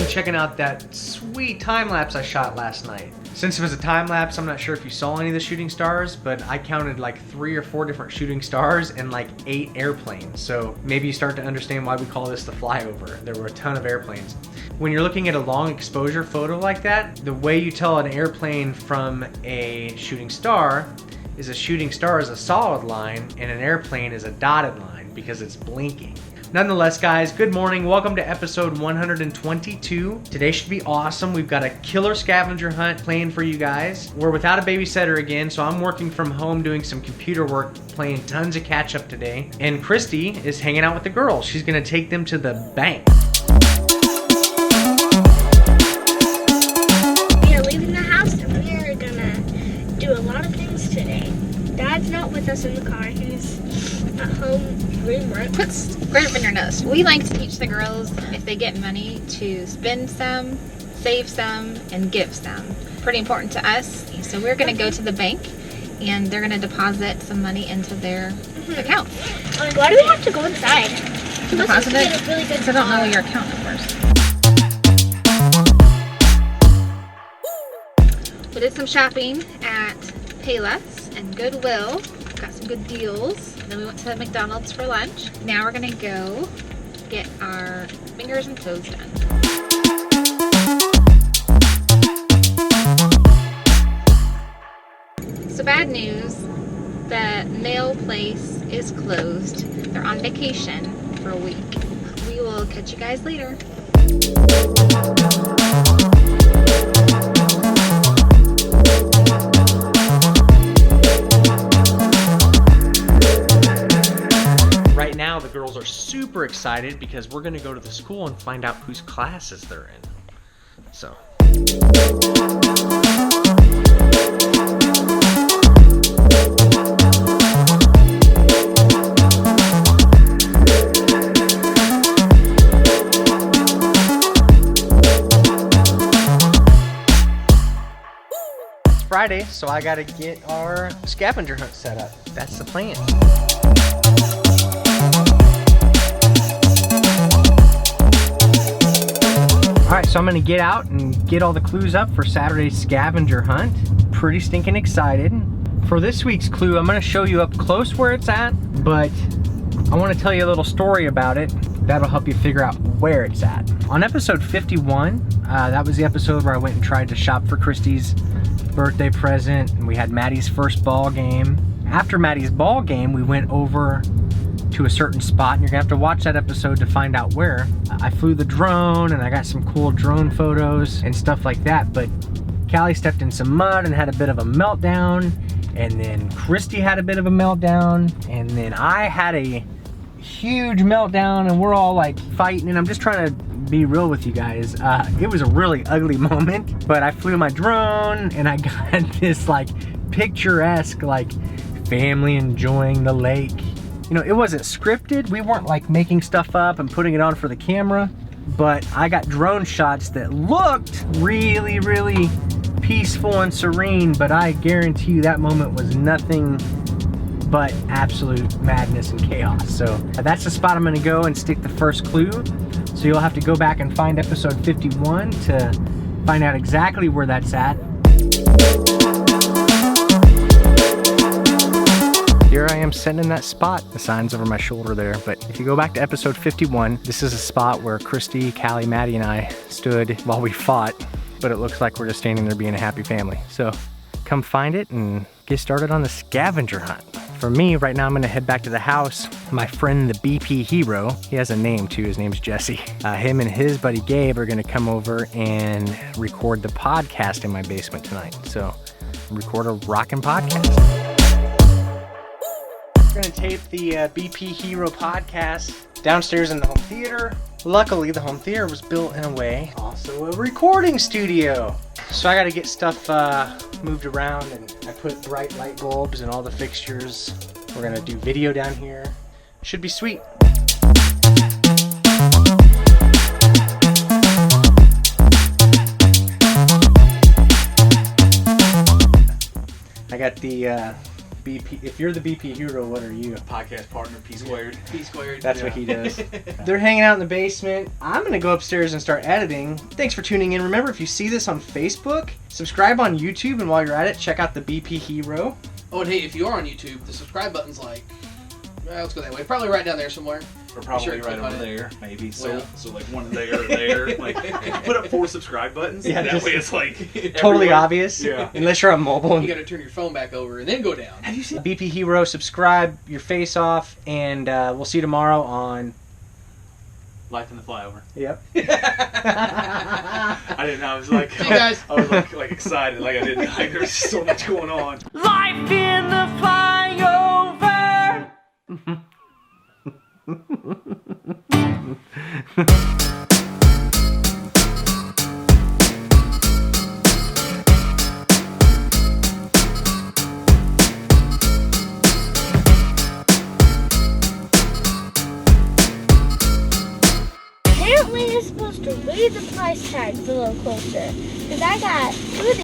Checking out that sweet time lapse I shot last night. Since it was a time lapse, I'm not sure if you saw any of the shooting stars, but I counted like 3 or 4 different shooting stars and like 8 airplanes. So maybe you start to understand why we call this the flyover. There were a ton of airplanes. When you're looking at a long exposure photo like that, the way you tell an airplane from a shooting star is a shooting star is a solid line and an airplane is a dotted line because it's blinking. Nonetheless, guys, good morning. Welcome to episode 122. Today should be awesome. We've got a killer scavenger hunt planned for you guys. We're without a babysitter again, so I'm working from home doing some computer work, playing tons of catch up today. And Christy is hanging out with the girls. She's gonna take them to the bank. We are leaving the house and we are gonna do a lot of things today. Dad's not with us in the car. He's at home doing work. Put squirt up in your nose. We like to teach the girls, if they get money, to spend some, save some, and give some. Pretty important to us. So we're going to go to the bank and they're going to deposit some money into their account. Why do we have to go inside? Deposit it? Really good I don't know your account numbers. We did some shopping at Payless and Goodwill. Got some good deals. Then we went to McDonald's for lunch. Now we're gonna go get our fingers and toes done. So bad news, the nail place is closed. They're on vacation for a week. We will catch you guys later. Now the girls are super excited because we're gonna go to the school and find out whose classes they're in. So. It's Friday, so I gotta get our scavenger hunt set up. That's the plan. Alright, so I'm going to get out and get all the clues up for Saturday's scavenger hunt. Pretty stinking excited. For this week's clue, I'm going to show you up close where it's at, but I want to tell you a little story about it that'll help you figure out where it's at. On episode 51, that was the episode where I went and tried to shop for Christy's birthday present, and we had Maddie's first ball game. After Maddie's ball game, we went over to a certain spot, and you're gonna have to watch that episode to find out where. I flew the drone and I got some cool drone photos and stuff like that, but Callie stepped in some mud and had a bit of a meltdown, and then Christy had a bit of a meltdown, and then I had a huge meltdown, and we're all like fighting, and I'm just trying to be real with you guys. It was a really ugly moment, but I flew my drone and I got this like picturesque like family enjoying the lake. You know, it wasn't scripted. We weren't like making stuff up and putting it on for the camera, but I got drone shots that looked really, really peaceful and serene, but I guarantee you that moment was nothing but absolute madness and chaos. So that's the spot I'm gonna go and stick the first clue. So you'll have to go back and find episode 51 to find out exactly where that's at. Here I am sitting in that spot. The sign's over my shoulder there, but if you go back to episode 51, this is a spot where Christy, Callie, Maddie, and I stood while we fought, but it looks like we're just standing there being a happy family. So come find it and get started on the scavenger hunt. For me, right now I'm gonna head back to the house. My friend, the BP Hero, he has a name too, his name's Jesse. Him and his buddy Gabe are gonna come over and record the podcast in my basement tonight. So record a rockin' podcast. We're gonna tape the BP Hero podcast downstairs in the home theater. Luckily, the home theater was built in a way, also a recording studio. So I gotta get stuff moved around, and I put bright light bulbs and all the fixtures. We're gonna do video down here. Should be sweet. I got the BP. If you're the BP hero, what are you? Podcast partner, P squared. P squared. That's what he does. They're hanging out in the basement. I'm going to go upstairs and start editing. Thanks for tuning in. Remember, if you see this on Facebook, subscribe on YouTube, and while you're at it, check out the BP hero. Oh, and hey, if you are on YouTube, the subscribe button's like, well, let's go that way. Probably right down there somewhere. Or probably Sure, right click on over it. there, maybe. So, Well. so like one there or there. Like, put up 4 subscribe buttons. Yeah, that just way it's like Totally everywhere. obvious. Yeah. Unless you're on mobile. You got to turn your phone back over and then go down. Have you seen BP hero? Subscribe your face off, and we'll see you tomorrow on. Life in the flyover. Yep. I didn't know. I was like, See you guys. I was like excited. Like I didn't. Like there's so much going on. Life in the flyover. Apparently, you're supposed to read the price tags a little closer. Because I got food